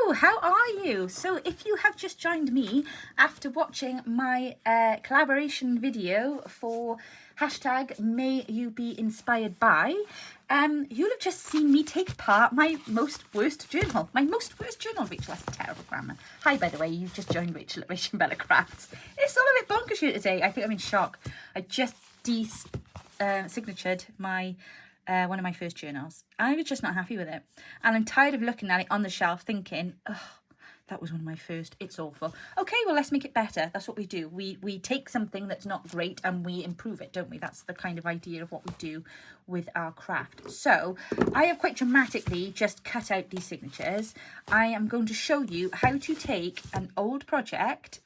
Hello, how are you? So if you have just joined me after watching my collaboration video for hashtag May You Be Inspired By, you'll have just seen me take apart my most worst journal. My most worst journal, Rachel, that's a terrible grammar. Hi, by the way, you've just joined Rachel at Rachel Bella Crafts. It's all a bit bonkers here today. I think I'm in shock. I just signatured my one of my first journals. I was just not happy with it, and I'm tired of looking at it on the shelf thinking, oh, that was one of my first, it's awful. Okay, well, let's make it better. That's what we do. We take something that's not great and we improve it, don't we? That's the kind of idea of what we do with our craft. So I have quite dramatically just cut out these signatures. I am going to show you how to take an old project.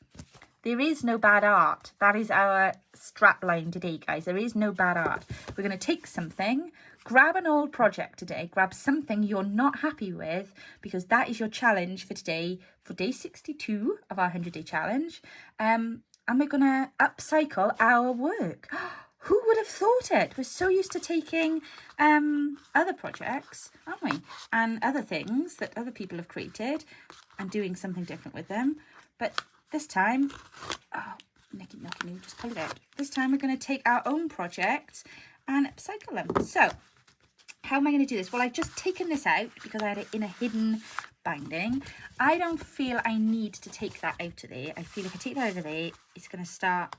There is no bad art. That is our strap line today, guys. There is no bad art. We're going to take something, grab an old project today, grab something you're not happy with, because that is your challenge for today, for day 62 of our 100-day challenge. And we're going to upcycle our work. Who would have thought it? We're so used to taking other projects, aren't we? And other things that other people have created and doing something different with them. But this time, oh, Nicky, just pull it out. This time we're going to take our own projects and upcycle them. So, how am I going to do this? Well, I've just taken this out because I had it in a hidden binding. I don't feel I need to take that out of there. I feel if I take that out of there, it's going to start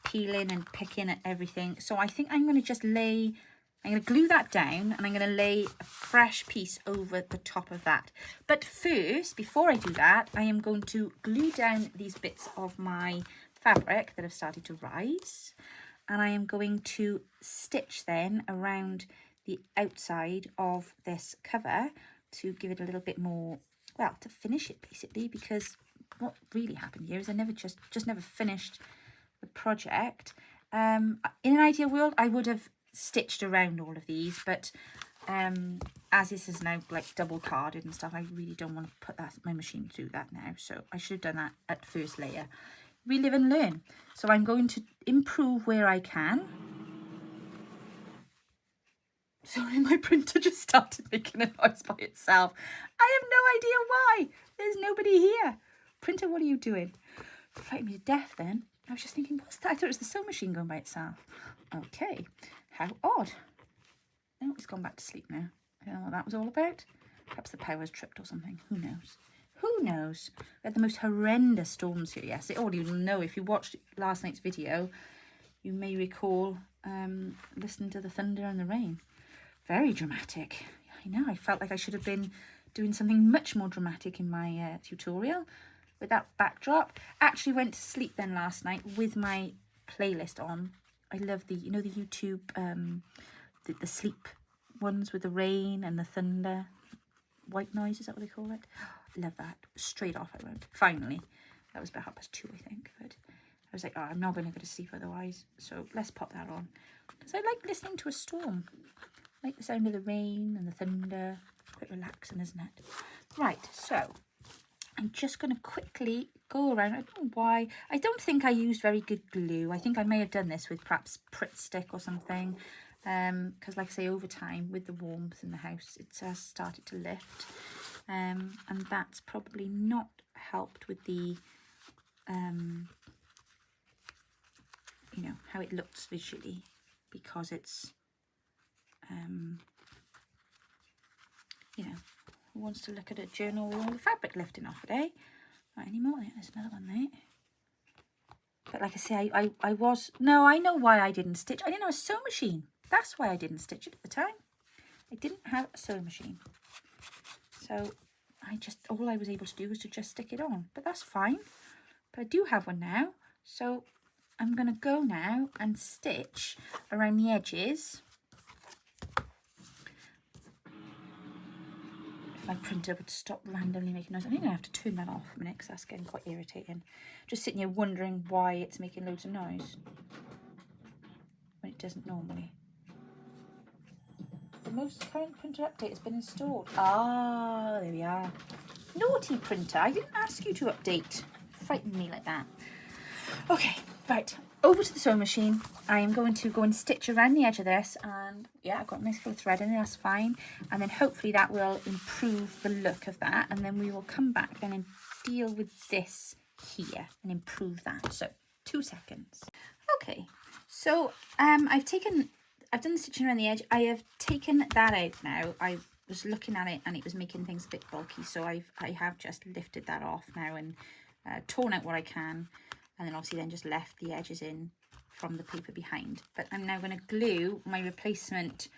peeling and picking at everything. So I think I'm going to just I'm going to glue that down and I'm going to lay a fresh piece over the top of that. But first, before I do that, I am going to glue down these bits of my fabric that have started to rise. And I am going to stitch then around the outside of this cover to give it a little bit more, well, to finish it basically, because what really happened here is I never just never finished the project. In an ideal world, I would have stitched around all of these, but as this is now like double carded and stuff, I really don't want to put my machine through that now, so I should have done that at first layer. We live and learn. So I'm going to improve where I can. Sorry, my printer just started making a noise by itself. I have no idea why. There's nobody here. Printer, what are you doing? Frightened me to death then. I was just thinking, what's that? I thought it was the sewing machine going by itself. Okay, how odd. Oh, it's gone back to sleep now. I don't know what that was all about. Perhaps the power's tripped or something. Who knows? Who knows? We had the most horrendous storms here yesterday. Oh, you know, if you watched last night's video, you may recall listening to the thunder and the rain. Very dramatic. I know, I felt like I should have been doing something much more dramatic in my tutorial with that backdrop. Actually went to sleep then last night with my playlist on. I love the, you know, the YouTube, the sleep ones with the rain and the thunder. White noise, is that what they call it? Love that. Straight off I went. Finally. That was about 2:30, I think. But I was like, oh, I'm not going to go to sleep otherwise. So let's pop that on. Because I like listening to a storm. I like the sound of the rain and the thunder. Quite relaxing, isn't it? Right, so I'm just going to quickly go around. I don't know why. I don't think I used very good glue. I think I may have done this with perhaps Pritt stick or something. Because like I say, over time with the warmth in the house, it has started to lift. And that's probably not helped with the, you know, how it looks visually. Because it's, you know, who wants to look at a journal with all the fabric lifting off it, eh? Not anymore. There's another one there. But like I say, I was... No, I know why I didn't stitch. I didn't have a sewing machine. That's why I didn't stitch it at the time. I didn't have a sewing machine. So all I was able to do was to just stick it on. But that's fine. But I do have one now. So I'm going to go now and stitch around the edges. My printer would stop randomly making noise. I think I have to turn that off a minute because that's getting quite irritating. Just sitting here wondering why it's making loads of noise when it doesn't normally. The most current printer update has been installed. Ah, there we are. Naughty printer, I didn't ask you to update. Frighten me like that. Okay, right, over to the sewing machine. I am going to go and stitch around the edge of this, and yeah, I've got a nice little thread in there, that's fine. And then hopefully that will improve the look of that. And then we will come back then and deal with this here and improve that. So 2 seconds. Okay, so I've done the stitching around the edge. I have taken that out now. I was looking at it and it was making things a bit bulky, so I have just lifted that off now and torn out what I can, and then obviously then just left the edges in from the paper behind. But I'm now going to glue my replacement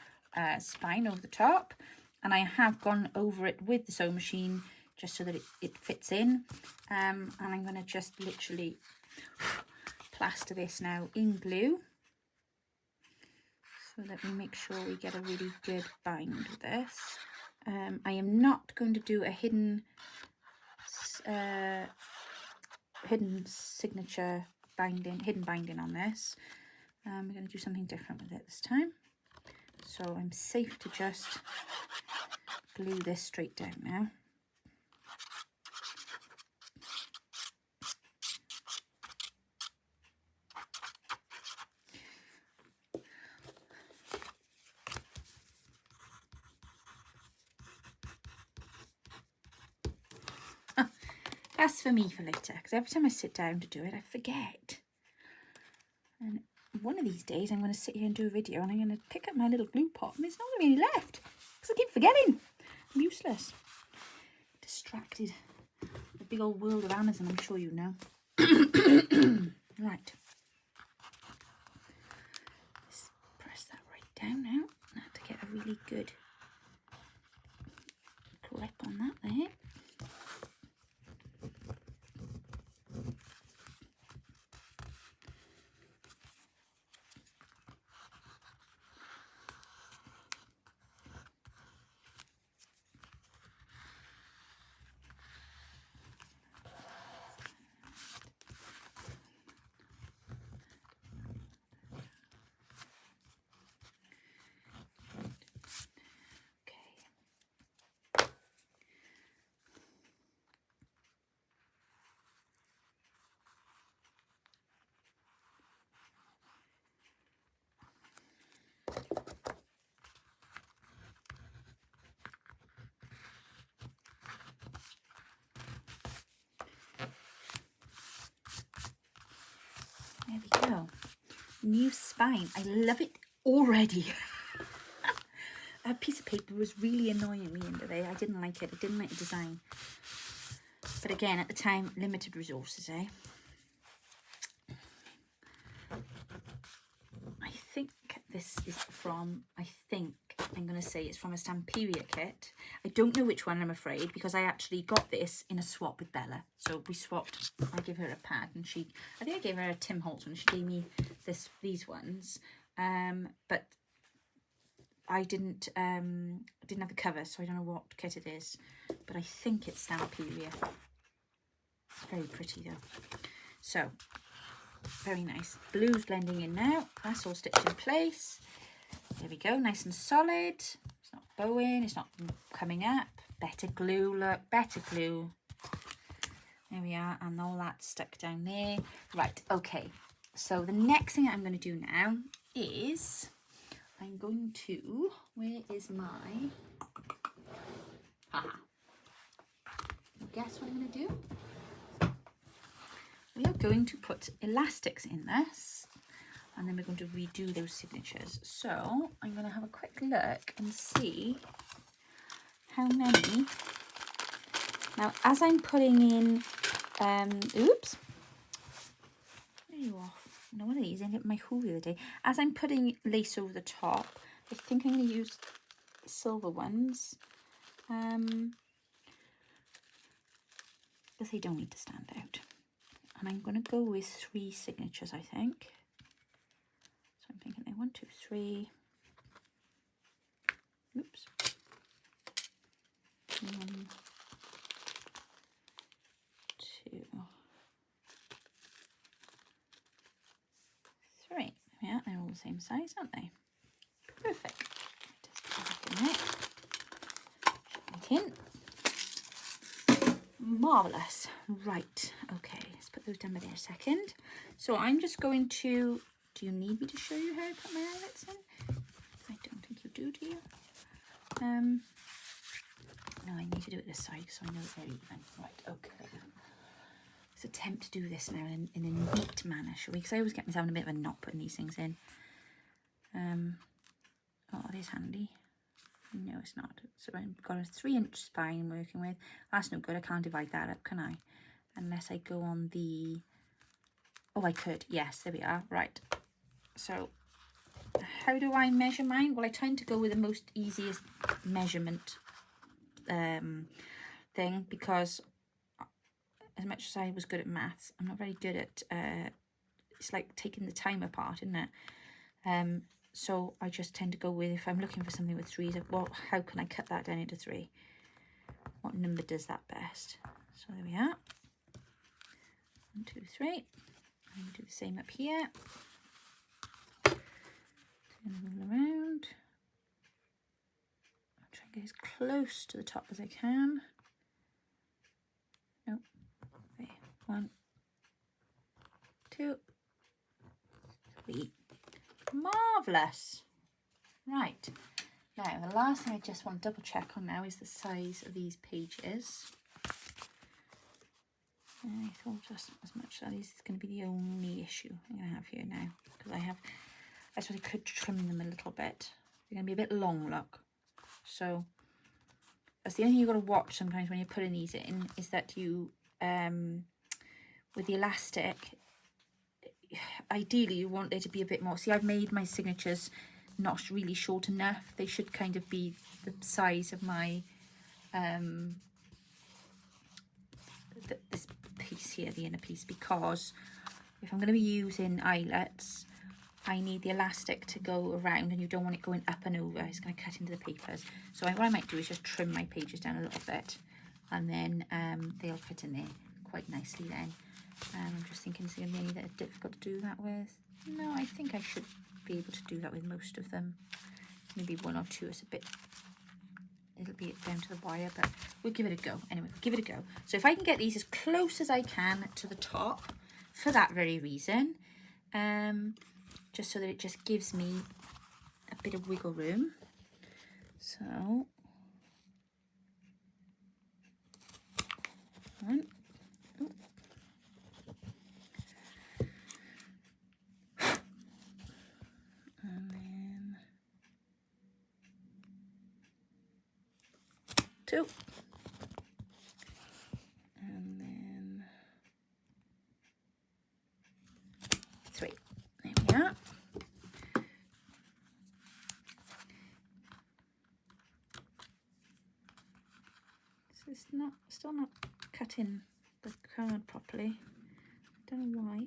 spine over the top, and I have gone over it with the sewing machine just so that it fits in, and I'm going to just literally plaster this now in glue so that we make sure we get a really good bind with this. I am not going to do a hidden signature binding on this. We're going to do something different with it this time. So I'm safe to just glue this straight down now. That's for me for later, because every time I sit down to do it, I forget. And one of these days, I'm going to sit here and do a video, and I'm going to pick up my little glue pot, and there's not going to be any left, because I keep forgetting. I'm useless. Distracted. The big old world of Amazon, I'm sure you know. Right. Just press that right down now. I have to get a really good grip on that there. There we go. New spine. I love it already. That piece of paper was really annoying me in the day. I didn't like it. I didn't like the design. But again, at the time, limited resources, eh? I think this is from, I'm going to say it's from a Stamperia kit. I don't know which one, I'm afraid, because I actually got this in a swap with Bella. So we swapped. I gave her a pad, and I think I gave her a Tim Holtz one. She gave me these ones, but I didn't have the cover, so I don't know what kit it is. But I think it's Stamperia. It's very pretty though. So very nice. Blue's blending in now. That's all stitched in place. There we go, nice and solid. It's not bowing, it's not coming up. Better glue, look, better glue. There we are, and all that stuck down there. Right, okay. So the next thing I'm going to do now is I'm going to, where is my, guess what I'm going to do? We are going to put elastics in this, and then we're going to redo those signatures. So I'm going to have a quick look and see how many. Now, as I'm putting in, oops, there you are. No, one of these, I hit my hole the other day. As I'm putting lace over the top, I think I'm going to use silver ones, because they don't need to stand out. And I'm going to go with 3 signatures, I think. So I'm thinking 1, 2, 3. Oops. 1, 2, 3. Yeah, they're all the same size, aren't they? Perfect. Just put that in there. Marvellous. Right, okay, let's put those down there a second. So I'm just going to, do you need me to show you how I put my eyelets in? I don't think do you? No, I need to do it this side so I know they're even. Right, okay. Let's attempt to do this now in a neat manner, shall we? Because I always get myself in a bit of a knot putting these things in. Oh, it is handy. No, it's not. So I've got a 3-inch spine I'm working with. That's no good. I can't divide that up, can I? Unless I go on the... Oh, I could. Yes, there we are. Right. So how do I measure mine? Well, I tend to go with the most easiest measurement thing, because as much as I was good at maths, I'm not very good at it's like taking the time apart, isn't it? So I just tend to go with, if I'm looking for something with 3s, well, how can I cut that down into 3? What number does that best? So there we are. 1, 2, 3. I'm going to do the same up here. Turn it all around. I'll try and get as close to the top as I can. Nope. Okay. 1, 2, 3. Marvellous. Right. Now, the last thing I just want to double check on now is the size of these pages. I thought just as much that is going to be the only issue I'm going to have here now, because I suppose I could trim them a little bit. They're going to be a bit long, look. So that's the only thing you've got to watch sometimes when you're putting these in, is that you, with the elastic, ideally you want it to be a bit more. See, I've made my signatures not really short enough. They should kind of be the size of my this piece here, the inner piece, because if I'm going to be using eyelets, I need the elastic to go around, and you don't want it going up and over. It's going to cut into the papers. So what I might do is just trim my pages down a little bit, and then they'll fit in there quite nicely then. I'm just thinking, is there going to be any that are difficult to do that with? No, I think I should be able to do that with most of them. Maybe 1 or 2 is a bit, it'll be down to the wire, but we'll give it a go. Anyway, we'll give it a go. So if I can get these as close as I can to the top, for that very reason, just so that it just gives me a bit of wiggle room. So, 1, and then 2, and then 3. There we are. So it's still not cutting the card properly. I don't know why.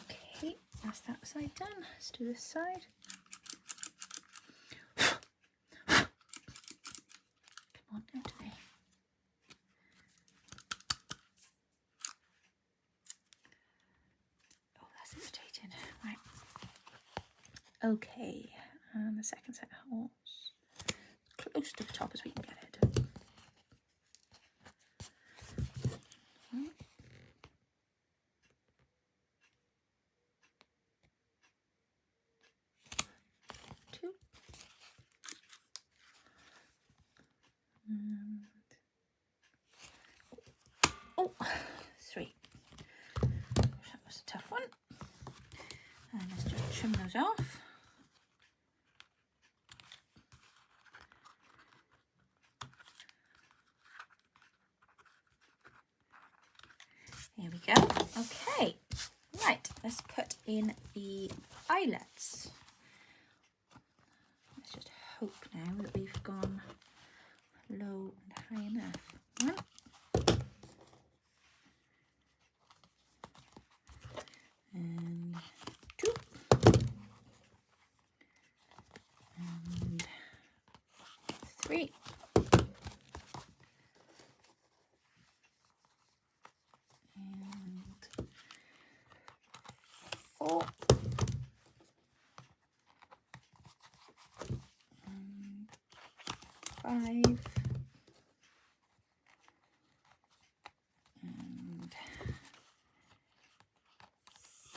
Okay, that's that side done. Let's do this side. Come on, down to me. Oh, that's irritating. Right. Okay, and the second set of holes. Close to the top as we can get it. 1, 2, and 3. That was a tough one. And let's just trim those off. Here we go. Okay, right, let's put in the eyelets. Let's just hope now that we've gone low and high enough. 1, and 2, and 3. And 4, and 5, and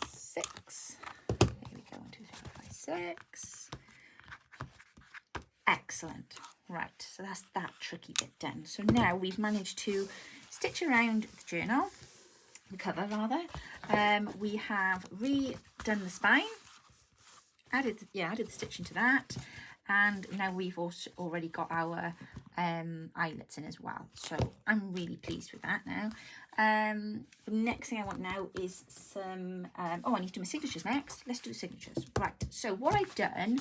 6. There we go. 1, 2, 3, 4, 6. Excellent. Right, so that's that tricky bit done. So now we've managed to stitch around the journal, the cover rather. We have redone the spine, added the stitching to that, and now we've also already got our eyelets in as well. So I'm really pleased with that now. The next thing I want now is some, I need to do my signatures next. Let's do the signatures. Right, so what I've done,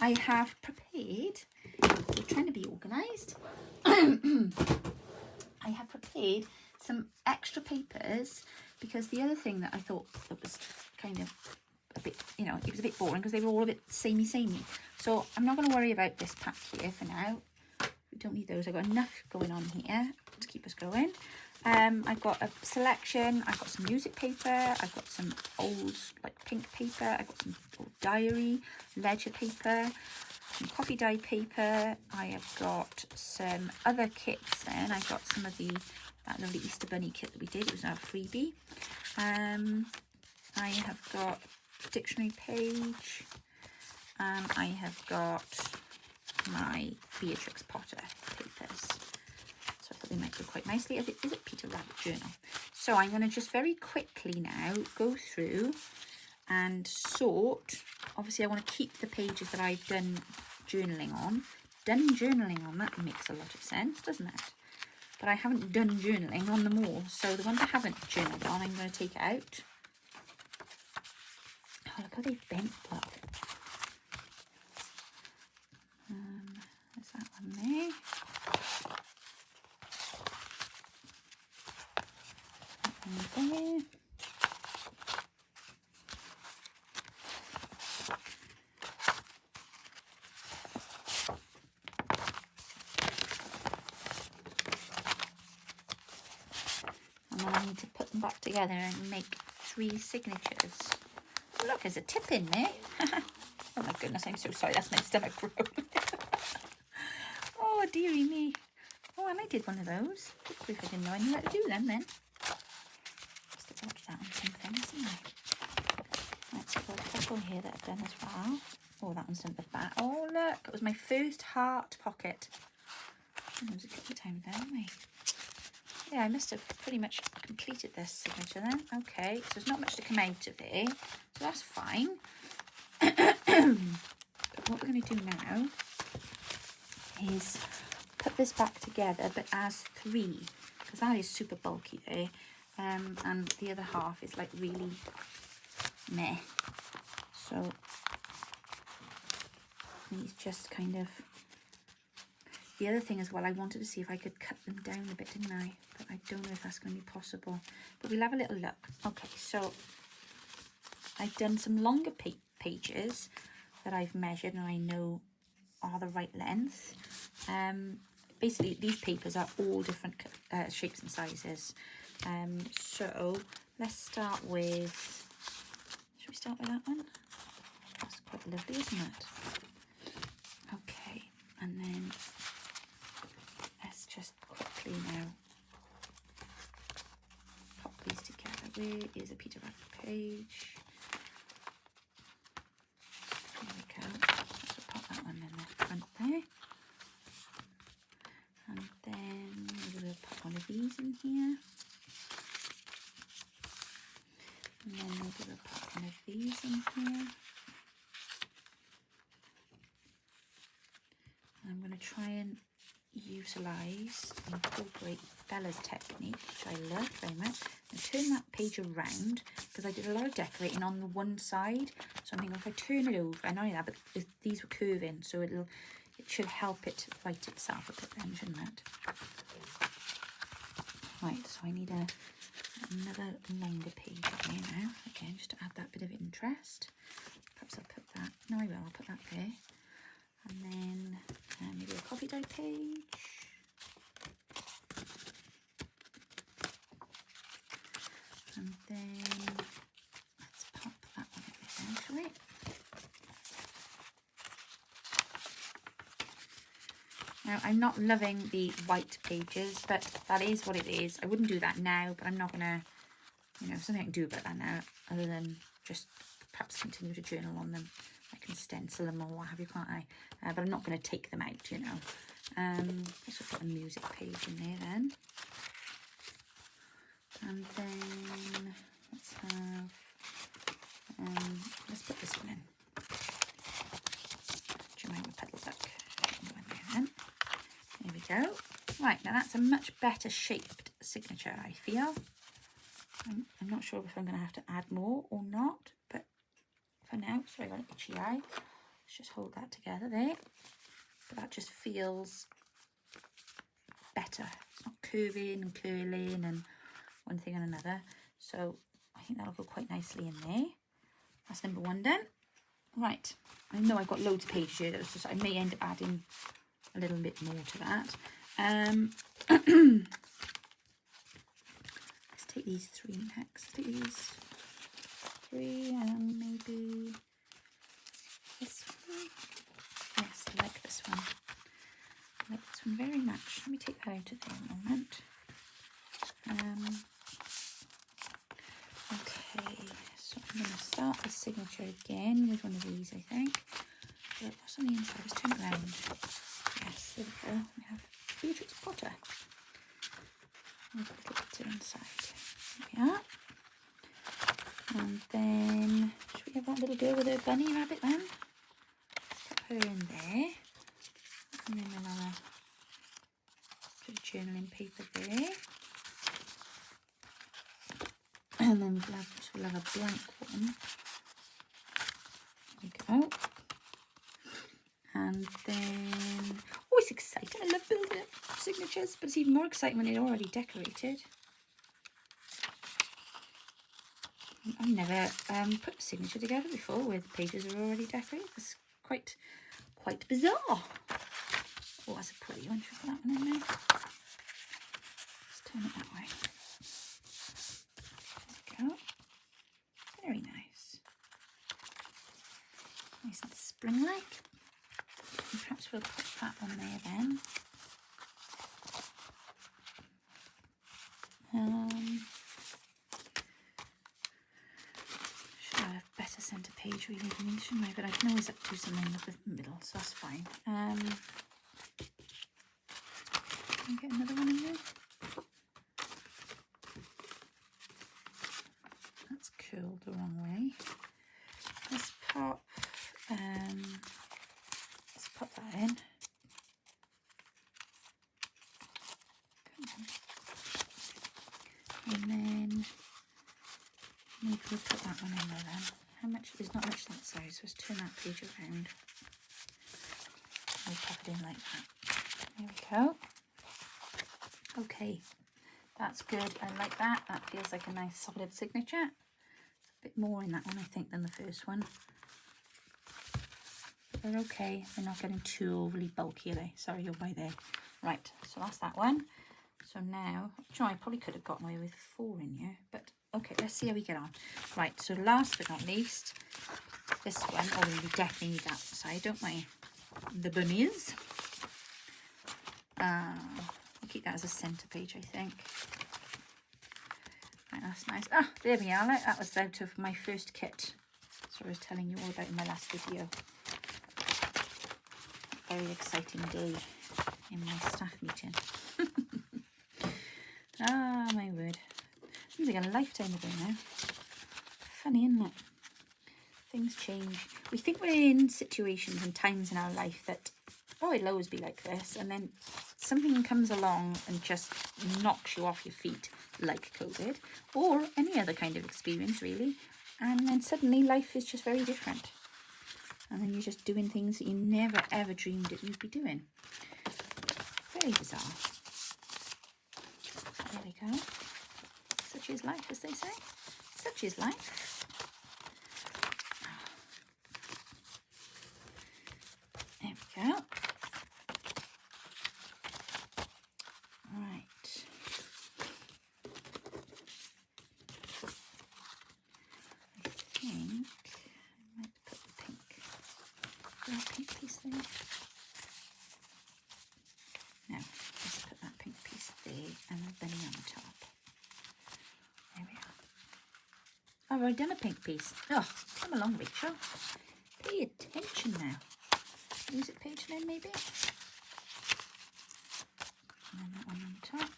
I have prepared, we're trying to be organised. I have prepared some extra papers because the other thing that I thought that was kind of a bit, you know, it was a bit boring because they were all a bit samey. So I'm not going to worry about this pack here for now. We don't need those. I've got enough going on here to keep us going. I've got a selection. I've got some music paper. I've got some old like pink paper. I've got some old diary, ledger paper, some coffee dye paper. I have got some other kits then. I've got some of that lovely Easter Bunny kit that we did. It was our freebie. I have got dictionary page, and I have got my Beatrix Potter papers. So I thought they might go quite nicely. Is it Peter Rabbit Journal? So I'm going to just very quickly now go through and sort. Obviously I want to keep the pages that I've done journaling on. Done journaling on, that makes a lot of sense, doesn't it? But I haven't done journaling on them all. So the ones I haven't journaled on, I'm going to take out. Oh, look how they've bent, look. There's that one there. That one there. And then I need to put them back together and make 3 signatures. Oh, look, there's a tip in there. Oh my goodness, I'm so sorry. That's my stomach growing. Oh, dearie me. Oh, and I did one of those. Good grief, I didn't know I knew how to do them then. Just to watch that on something, isn't it? Right, so I've got a couple here that I've done as well. Oh, that one's done at the back. Oh, look, it was my first heart pocket. There was a couple of times there, haven't I? Yeah, I must have pretty much completed this signature then. Okay, so there's not much to come out of it, so that's fine. But what we're going to do now is put this back together, but as 3, because that is super bulky there, and the other half is like really meh. So these just kind of. The other thing as well, I wanted to see if I could cut them down a bit, didn't I? But I don't know if that's going to be possible. But we'll have a little look. Okay, so I've done some longer pages that I've measured and I know are the right length. Basically, these papers are all different shapes and sizes. So let's start with, should we start with that one? That's quite lovely, isn't it? Okay, and then let's just quickly now pop these together. Where is a Peter Rabbit page? There we go. Let's pop that one in the front there. And then we'll pop one of these in here. And then maybe we'll pop one of these in here. And I'm going to try and utilise, incorporate Bella's technique, which I love very much, and turn that page around because I did a lot of decorating on the one side. So I'm thinking if I turn it over, and not only that, but these were curving, so it should help it right itself a bit then, shouldn't it? Right, so I need another longer page here now, again, just to add that bit of interest. Perhaps I'll put that, no I will, I'll put that there. And then maybe a coffee dye page. And then let's pop that one in actually. Now I'm not loving the white pages, but that is what it is. I wouldn't do that now, but I'm not gonna, you know, something I can do about that now, other than just perhaps continue to journal on them I can stencil them or what have you, can't I? But I'm not going to take them out, you know. Let's just put a music page in there then. And then let's have, let's put this one in. Jemima Petal Duck. There we go. Right, now that's a much better shaped signature, I feel. I'm not sure if I'm going to have to add more or not, but for now, sorry, I got an itchy eye. Let's just hold that together there. But that just feels better. It's not curving and curling and one thing and another. So I think that'll go quite nicely in there. That's number 1 done. Right, I know I've got loads of pages here. That's just, I may end up adding a little bit more to that. Let's take these 3 next. Let's take these 3 and maybe this one. Yes, I like this one. I like this one very much. Let me take that out of there a moment. Okay, so I'm going to start the signature again with one of these, I think. But what's on the inside? Let's turn it around. Yes, there we go. We have Beatrix Potter. With a little bit inside. There we are. And then, should we have that little girl with her bunny rabbit then? Let's put her in there. And then we'll have a bit of journaling paper there. And then we'll have a blank one. There we go. And then, oh, it's exciting. I love building up signatures, but it's even more exciting when they're already decorated. I've never put a signature together before with pages that are already decorated. It's quite bizarre. Oh, that's a pretty one. Should we put that one in there? Let's turn it that way. There we go. Very nice. Nice and spring-like. And perhaps we'll put that on there then. Should I have better centre page really, shouldn't I? But I can always do something in the middle, so that's fine. Can I get another one in there? That's curled the wrong way. Let's pop that in. And then maybe we'll put that one in there then. How much? There's not much that size, so let's turn that page around. We'll pop it in like that. There we go. Okay, that's good. I like that. That feels like a nice solid signature. There's a bit more in that one, I think, than the first one. They're okay. They're not getting too overly bulky, are they? Sorry, you're by there. Right, so that's that one. So now, I probably could have gotten away with 4 in here, but okay, let's see how we get on. Right, so last but not least, this one. Oh, we definitely need that side, don't we? The bunnies. We'll keep that as a centre page, I think. Right, that's nice. Ah, there we are. That was out of my first kit. So I was telling you all about in my last video. Very exciting day in my staff meeting. Ah, my word. Seems like a lifetime ago now. Funny, isn't it? Things change. We think we're in situations and times in our life that, oh, it'll always be like this. And then something comes along and just knocks you off your feet, like COVID, or any other kind of experience, really. And then suddenly life is just very different. And then you're just doing things that you never, ever dreamed that you'd be doing. Very bizarre. There we go. Such is life, as they say. Such is life. There we go. Right. I think I might put the pink piece there. No, let's put that pink piece there and the bunny on the top. There we are. Oh, I've already done a pink piece. Oh, come along, Rachel. Pay in maybe. And then that one on top.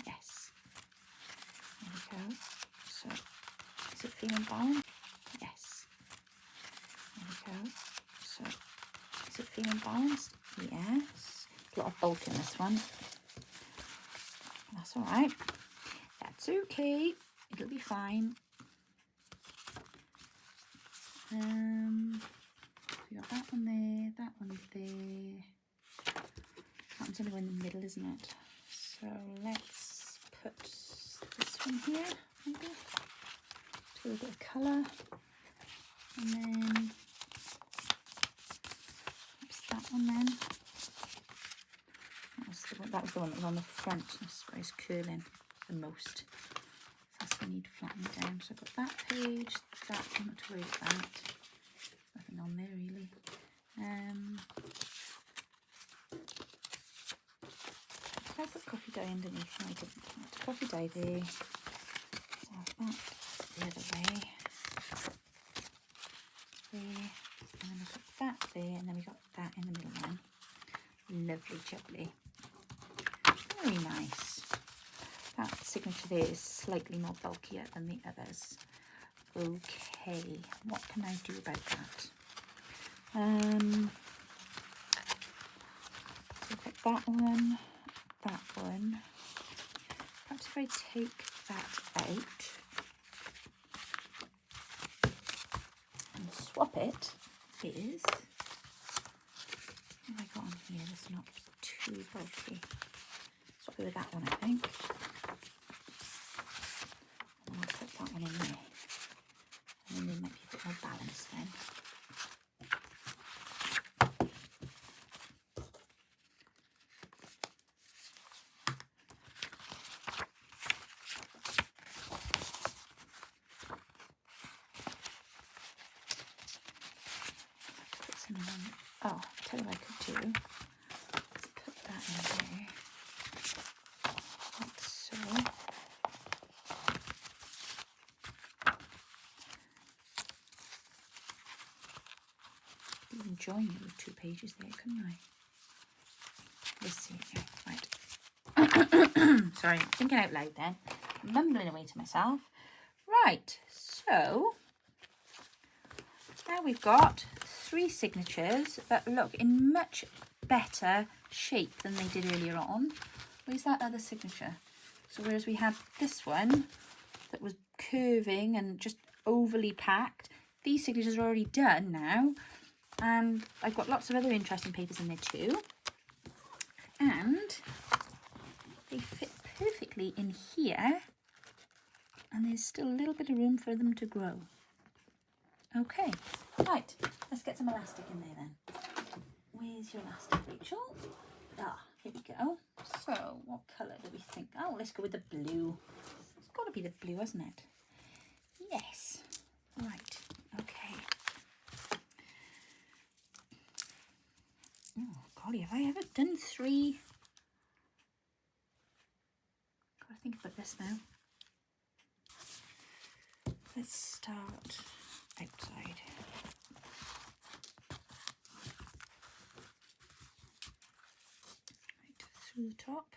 Yes. There we go. So, is it feeling balanced? Yes. There we go. So, is it feeling balanced? Yes. A lot of bulk in this one. That's all right. That's okay. It'll be fine. We got that one there, that one there. That one's only one in the middle, isn't it? So let's put this one here, maybe. Do a bit of colour. And then perhaps that one then. That was the one that was on the front. That's where it's curling the most. That's when you'd flatten down. So I've got that page, that, I'm not too worried about that. Nothing on there really. Did I put coffee dye underneath? No, I didn't. Put coffee dye there. So that the other way. There. And then we've got that there, and then we got that in the middle one. Lovely, jubbly. Very nice. That signature there is slightly more bulkier than the others. Okay, what can I do about that? So I've got that one, that one. Perhaps if I take that out and swap it with, what have I got on here that's not too bulky? Swap it with that one, I think. And I'll put that one in there. And then they might be a bit more balanced then. Put some in. Oh, I'll tell you what I could do. Let's put that in there. Like so. Even join those two pages there, couldn't I? Let's see. Yeah, right. Sorry, thinking out loud then. Mumbling away to myself. Right, so now we've got 3 signatures that look in much better shape than they did earlier on. Where's that other signature? So whereas we had this one that was curving and just overly packed, these signatures are already done now. And I've got lots of other interesting papers in there too. And they fit perfectly in here. And there's still a little bit of room for them to grow. Okay, right, let's get some elastic in there then. Where's your elastic, Rachel? Ah, here we go. So, what colour do we think? Oh, let's go with the blue. It's got to be the blue, hasn't it? Yes. Right, okay. Oh, golly, have I ever done 3? Got to think about this now. Let's start outside. Right, through the top,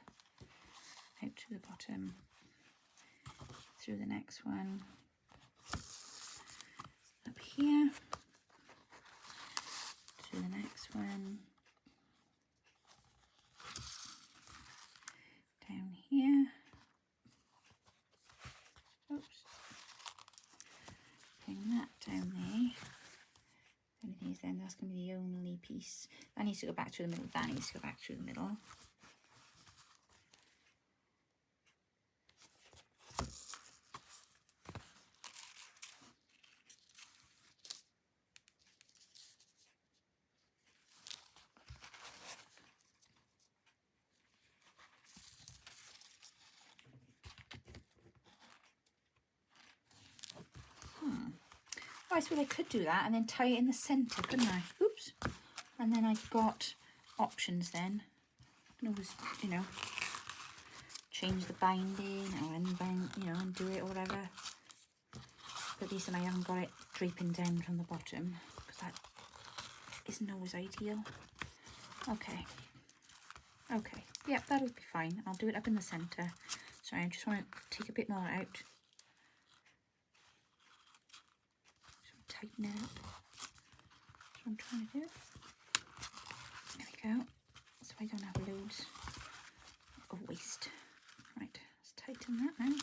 out to the bottom, through the next one, up here, to the next one, down here, oops, bring that down there. Anything is then, that's going to be the only piece. That needs to go back through the middle, that needs to go back through the middle. I suppose I could do that and then tie it in the centre, couldn't I? Oops. And then I've got options then. I can always, you know, change the binding or unbind, you know, undo it or whatever. But at least then I haven't got it draping down from the bottom, because that isn't always ideal. Okay. Okay. Yep, that'll be fine. I'll do it up in the centre. Sorry, I just want to take a bit more out. Just tighten it up. That's what I'm trying to do. There we go. So I don't have loads of waste. Right, let's tighten that now.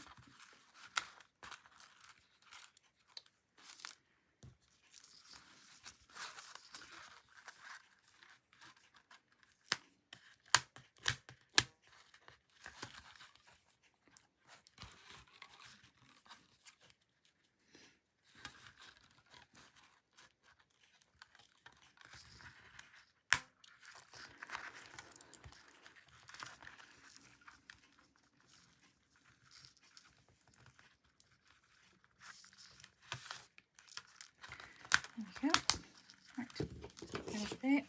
There we go. Right, there's there.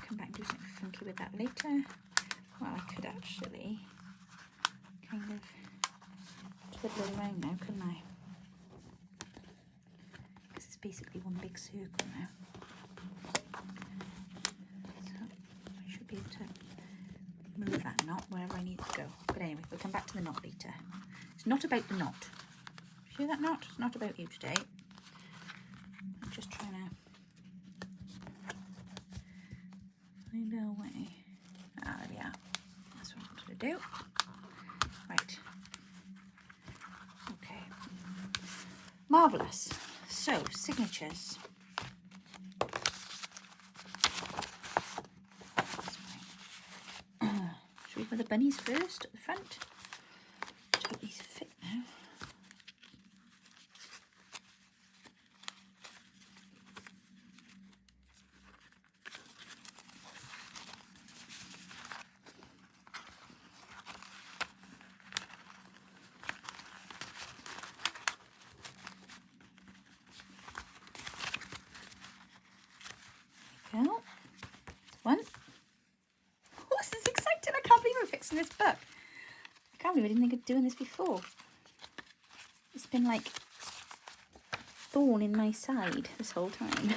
Come back and do something funky with that later. Well, I could actually kind of twiddle it around now, couldn't I? Because it's basically one big circle now. So I should be able to move that knot wherever I need to go. But anyway, we'll come back to the knot later. It's not about the knot. See that knot? It's not about you today. I'm just trying to find a way. Ah, there we are. That's what I wanted to do. Right. Okay. Marvellous. So, signatures. Should we go with the bunnies first at the front? Just hope these fit now. Go. One. Oh, this is exciting. I can't believe I'm fixing this book. I can't believe I didn't think of doing this before. It's been like thorn in my side this whole time.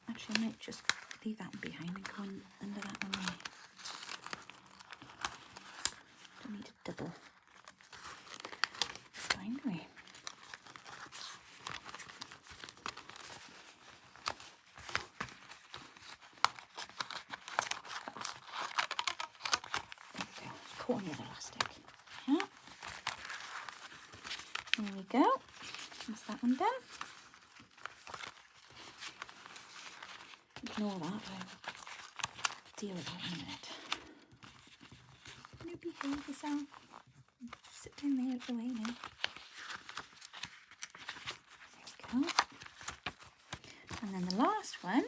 Actually, I might just leave that one behind and go in under that one there. Don't need a double. It's fine, do we? Caught on the other elastic. Yeah. There we go. That's that one done. Ignore that. I'll deal with that in a minute. Can you behave yourself? Sit down there out the way now. There we go. And then the last one,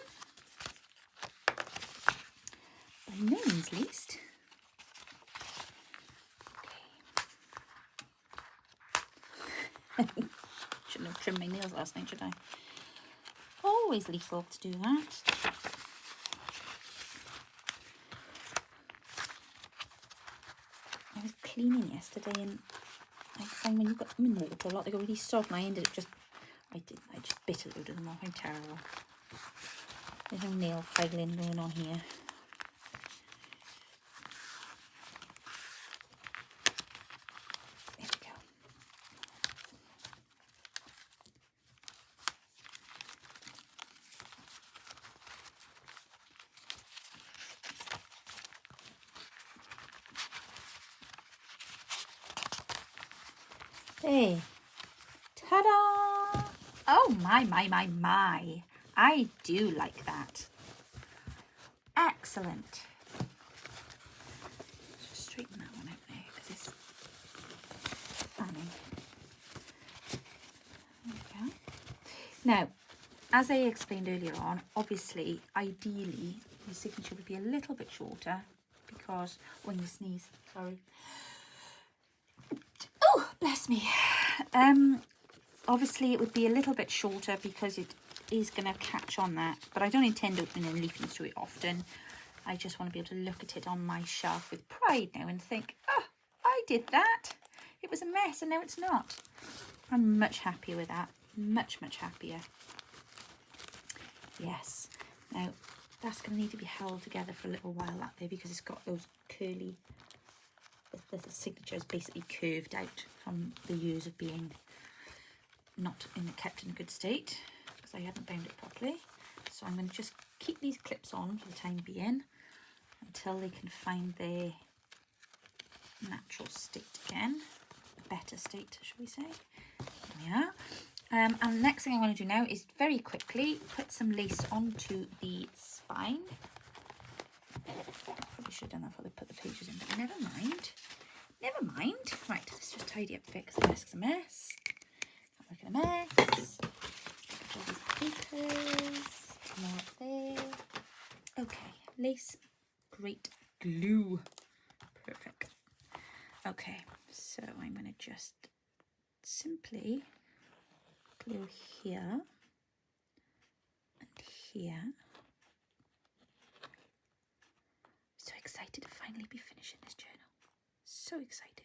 by no means least. Shouldn't have trimmed my nails last night, should I? Always lethal to do that. I was cleaning yesterday and I find when you've got them in water a lot, they go really soft, and I ended up just, I just bit a load of them off. I'm terrible. There's no nail filing going on here. Hey, ta-da! Oh my. I do like that. Excellent. Just straighten that one out there because it's fanning. There we go. Now, as I explained earlier on, obviously, ideally, your signature would be a little bit shorter because, when you sneeze, sorry. Oh, bless me. Obviously it would be a little bit shorter because it is going to catch on that, but I don't intend opening and leafing through it often. I just want to be able to look at it on my shelf with pride now and think, oh, I did that. It was a mess and now it's not. I'm much happier with that. Much happier. Yes. Now, that's going to need to be held together for a little while, that there, because it's got those curly, the signature is basically curved out from the years of being not kept in a good state, because I hadn't bound it properly. So I'm going to just keep these clips on for the time being until they can find their natural state again, a better state, shall we say. There we are. And the next thing I want to do now is very quickly put some lace onto the spine. Probably should have done that before they put the pages in, but never mind. Never mind. Right, let's just tidy up a bit because the desk is a mess. Can't work in a mess. All these papers. More up there. Okay, lace, great glue. Perfect. Okay, so I'm going to just simply glue here and here. So excited to finally be finishing this journal. So excited.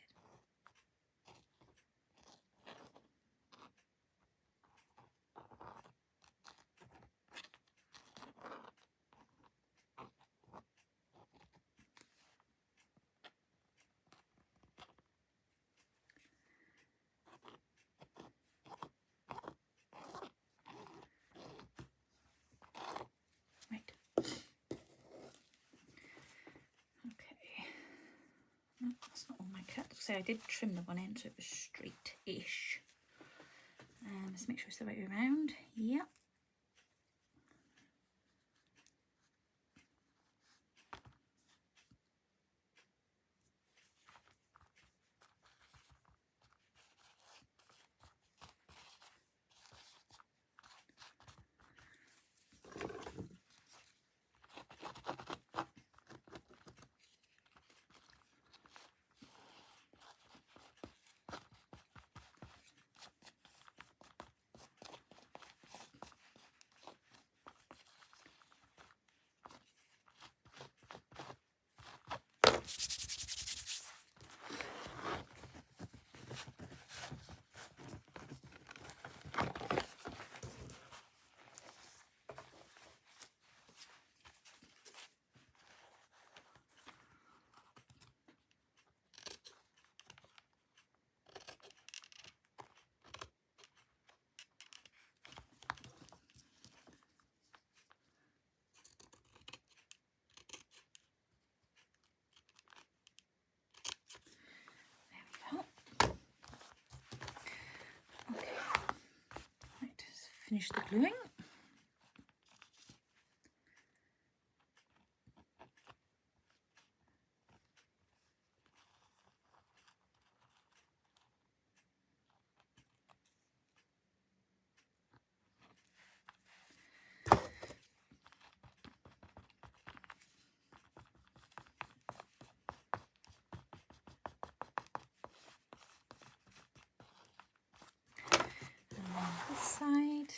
That's not all my cuts. So I did trim the one end so it was straight-ish. Let's make sure it's the right way around. Yep. Finish the gluing. And then this side.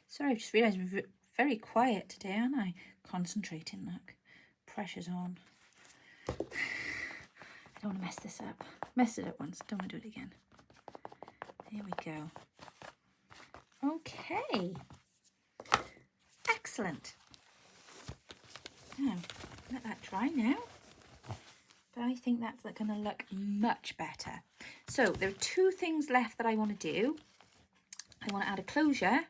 Sorry, I've just realised I'm very quiet today, aren't I? Concentrating, look. Pressure's on. I don't want to mess this up. Messed it up once, don't want to do it again. There we go. Okay. Excellent. Now, let that dry now. But I think that's going to look much better. So, there are two things left that I want to do. I want to add a closure.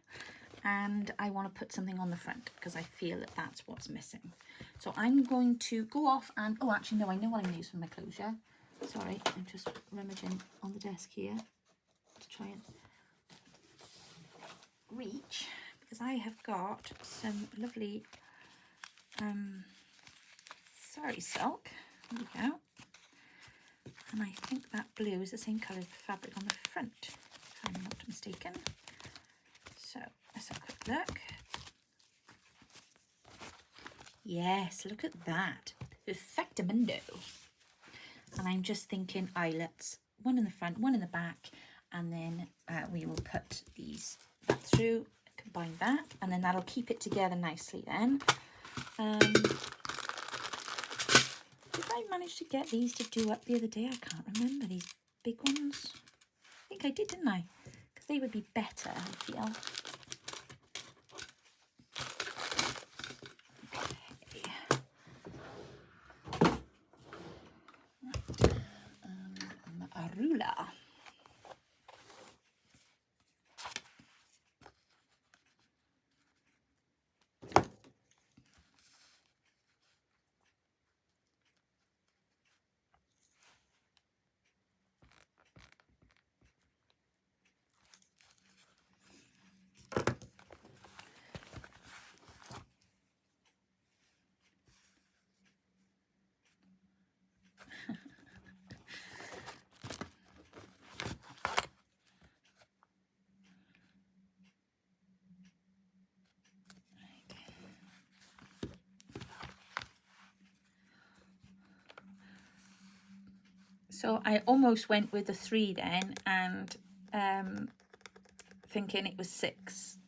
And I want to put something on the front because I feel that that's what's missing. So I'm going to go off and, oh, actually, no, I know what I'm going to use for my closure. Sorry, I'm just rummaging on the desk here to try and reach, because I have got some lovely sari silk. There we go. And I think that blue is the same colour as the fabric on the front, if I'm not mistaken. So let's have a quick look. Yes, look at that. Perfectamundo. And I'm just thinking eyelets, one in the front, one in the back, and then we will put these back through, combine that, and then that'll keep it together nicely then. We've I manage to get these to do up the other day? I can't remember, these big ones. I think I did, didn't I? Because they would be better, I feel. Okay. Right. A ruler. So I almost went with the 3 then, and thinking it was 6,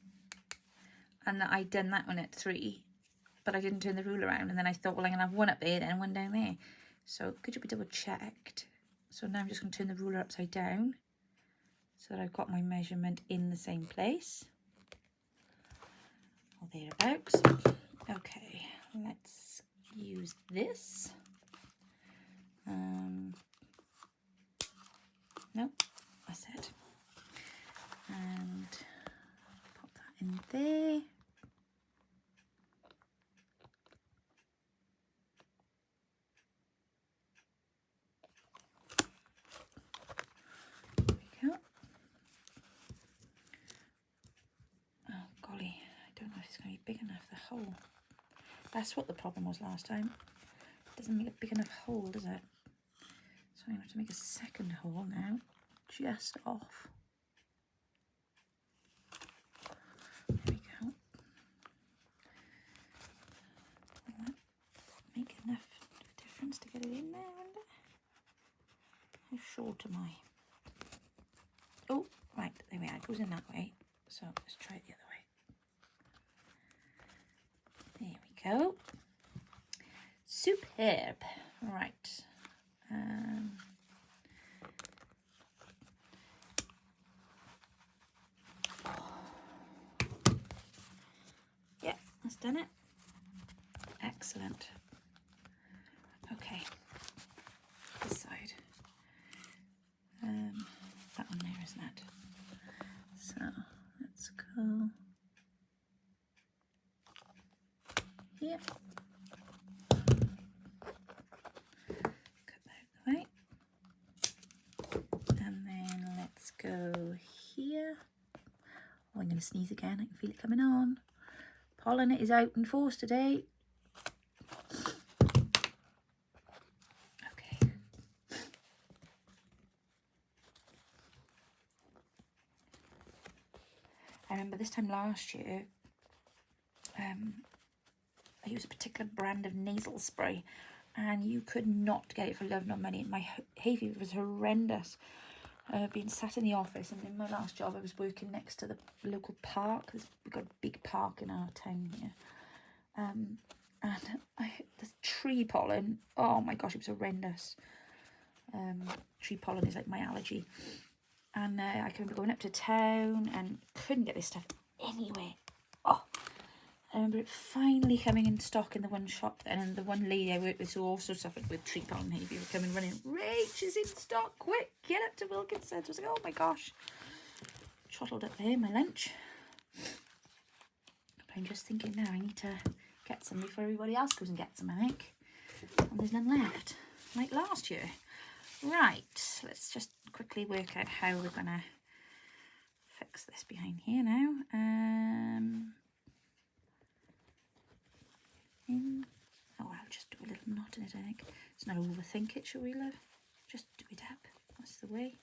and that I'd done that one at 3, but I didn't turn the rule around, and then I thought, well, I'm gonna have one up there then and one down there. So could you be double checked? So now I'm just gonna turn the ruler upside down so that I've got my measurement in the same place, or thereabouts. Okay, let's use this. No, that's it. And pop that in there. There we go. Oh golly, I don't know if it's going to be big enough, the hole. That's what the problem was last time. It doesn't make a big enough hole, does it? So I'm going to have to make a second hole now, just off. There we go. Will that make enough difference to get it in there, I wonder? How short am I? Oh, right, there we are. It goes in that way. So let's try it the other way. There we go. Superb. Right. Yeah, that's done it. Excellent. Okay. This side. That one there, isn't it? So let's go here. Cut that out the way. And then let's go here. Oh, I'm going to sneeze again. I can feel it coming on. Pollen is out in force today. Okay. I remember this time last year, I used a particular brand of nasal spray, and you could not get it for love nor money. My hay fever was horrendous. Being sat in the office, and in my last job I was working next to the local park. We've got a big park in our town here, and the tree pollen, oh my gosh, it was horrendous. Tree pollen is like my allergy, and I can remember going up to town and couldn't get this stuff anywhere. Oh, I remember it finally coming in stock in the one shop then, and the one lady I worked with who also suffered with tree pollen hay fever coming running, Rach is in stock, quick, get up to Wilkinson's. I was like, oh my gosh, trottled up there, my lunch. But I'm just thinking now I need to get some before everybody else goes and gets them, I think. And there's none left, like last year. Right, let's just quickly work out how we're going to fix this behind here now. Oh, I'll just do a little knot in it, I think. Let's not overthink it, shall we, love? Just do it up. That's the way.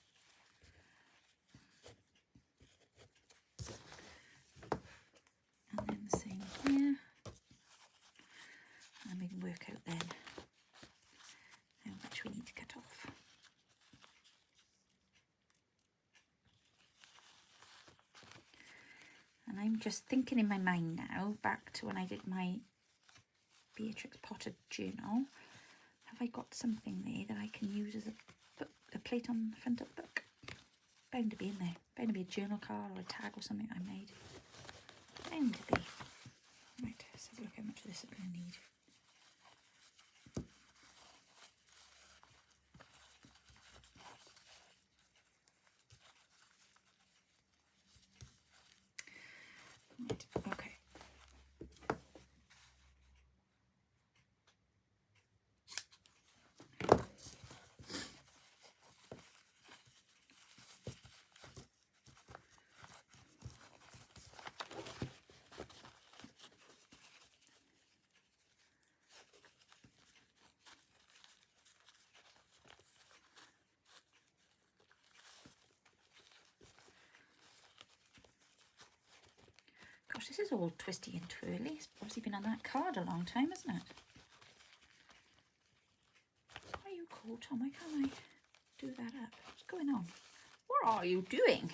And then the same here. And we can work out then how much we need to cut off. And I'm just thinking in my mind now, back to when I did my Beatrix Potter journal, Have I got something there that I can use as a plate on the front of the book? Bound to be in there. Bound to be a journal card or a tag or something I made. Bound to be. Right, let's have a look how much of this I'm going to need. Right, okay. Gosh, this is all twisty and twirly. It's obviously been on that card a long time, isn't it? What are you called, Tom? Why can't I do that up? What's going on? What are you doing?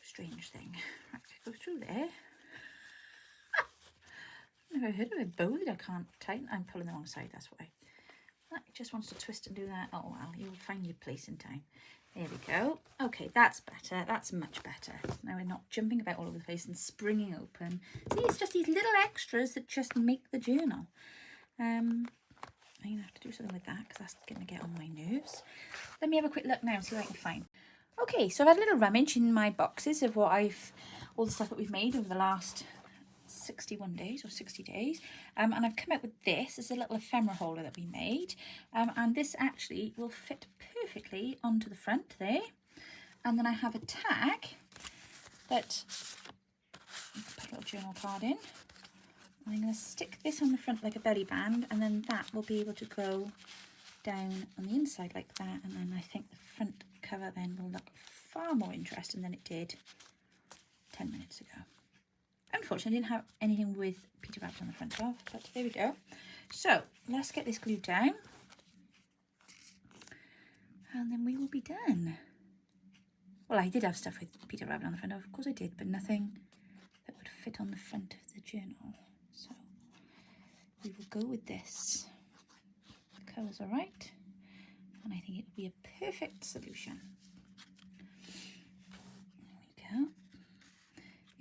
Strange thing. Right, go through there. I've never heard of a bow that I can't tighten. I'm pulling the wrong side, that's why. It just wants to twist and do that. Oh well, you'll find your place in time. There we go. Okay, that's better. That's much better. Now we're not jumping about all over the place and springing open. See, it's just these little extras that just make the journal. I'm going to have to do something with that because that's going to get on my nerves. Let me have a quick look now and see what I can find. Okay, so I've had a little rummage in my boxes of all the stuff that we've made over the last 61 days or 60 days, and I've come out with this as a little ephemera holder that we made, and this actually will fit perfectly onto the front there. And then I have a tag that put a little journal card in. I'm going to stick this on the front like a belly band, and then that will be able to go down on the inside like that, and then I think the front cover then will look far more interesting than it did 10 minutes ago. Unfortunately, I didn't have anything with Peter Rabbit on the front of, but there we go. So let's get this glued down, and then we will be done. Well, I did have stuff with Peter Rabbit on the front of course I did, but nothing that would fit on the front of the journal. So we will go with this. The colours are right, and I think it would be a perfect solution. There we go.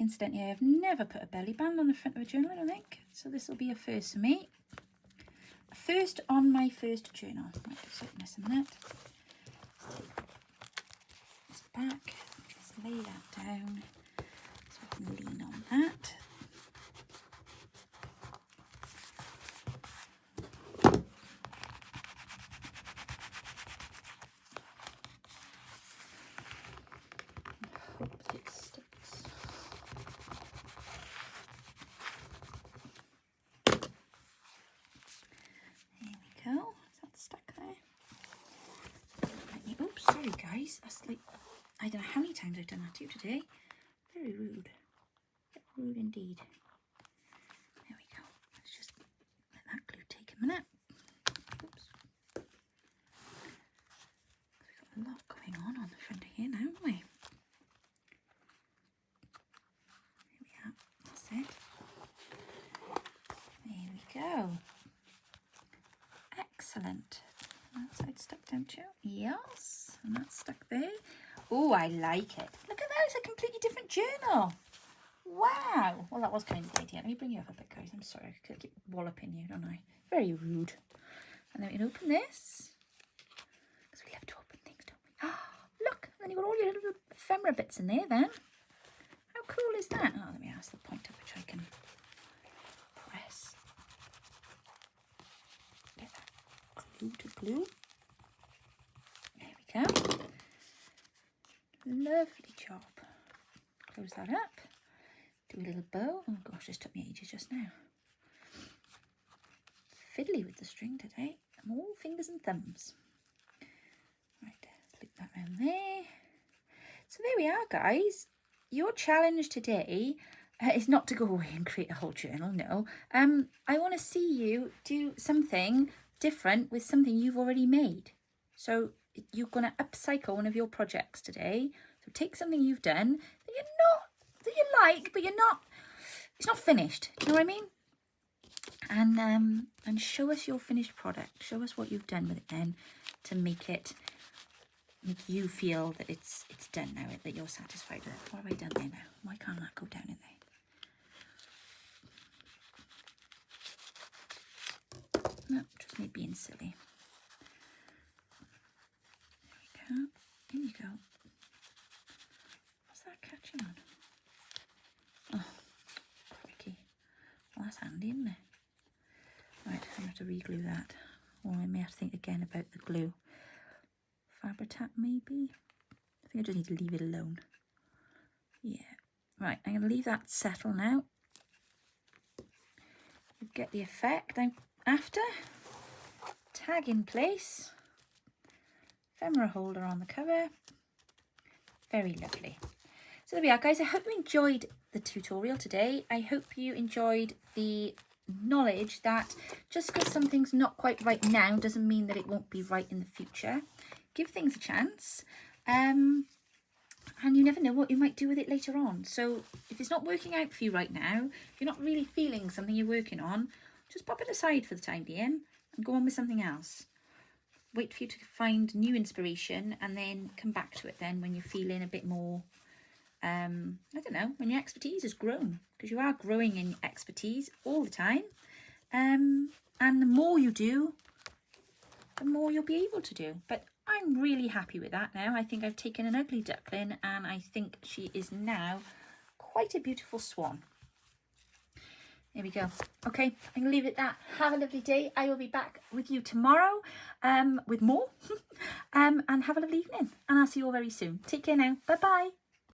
Incidentally, I have never put a belly band on the front of a journal, I don't think. So this will be a first for me. A first on my first journal. Right, just open this a minute. This back. Just lay that down so I can lean on that. Hope it sticks. There we go. Is that stuck there? Oops, sorry guys. That's like, I don't know how many times I've done that to you today. Very rude. Rude indeed. There we go. Let's just let that glue take a minute. Oops. We've got a lot going on the front of here now, haven't we? There we are. That's it. There we go. Excellent. That side stuck down too. Yes. And that's stuck there. Oh, I like it. Look at that. It's a completely different journal. Wow. Well, that was kind of late. Let me bring you up a bit, guys. I'm sorry. I keep walloping you, don't I? Very rude. And then we can open this. Because we love to open things, don't we? Oh, look. And then you've got all your little ephemera bits in there then. How cool is that? Oh, let me ask the point at which I can press. Get that glue to glue. There we go. Lovely job. Close that up. Do a little bow. Oh gosh, this took me ages just now. Fiddly with the string today. I'm all fingers and thumbs. Right, loop that around there. So there we are, guys. Your challenge today is not to go away and create a whole journal, no. I want to see you do something different with something you've already made. So you're going to upcycle one of your projects today. So take something you've done that you like, but it's not finished. Do you know what I mean? and show us your finished product. Show us what you've done with it then to make you feel that it's done now, that you're satisfied with it. What have I done there now? Why can't that go down in there? No, just me being silly. There we go. There you go. What's that catching on? Oh, crikey. Well, that's handy, isn't it? Right, I'm going to have to re-glue that. Or I may have to think again about the glue. Fabri-Tac maybe? I think I just need to leave it alone. Yeah. Right, I'm going to leave that settle now. You get the effect. After, tag in place. Ephemera holder on the cover. Very lovely. So there we are, guys. I hope you enjoyed the tutorial today. I hope you enjoyed the knowledge that just because something's not quite right now doesn't mean that it won't be right in the future. Give things a chance, and you never know what you might do with it later on. So if it's not working out for you right now, if you're not really feeling something you're working on, just pop it aside for the time being and go on with something else. Wait for you to find new inspiration and then come back to it then when you're feeling a bit more, I don't know, when your expertise has grown, because you are growing in expertise all the time. And the more you do, the more you'll be able to do. But I'm really happy with that now. I think I've taken an ugly duckling and I think she is now quite a beautiful swan. There we go. Okay, I'm going to leave it at that. Have a lovely day. I will be back with you tomorrow with more. And have a lovely evening. And I'll see you all very soon. Take care now. Bye-bye.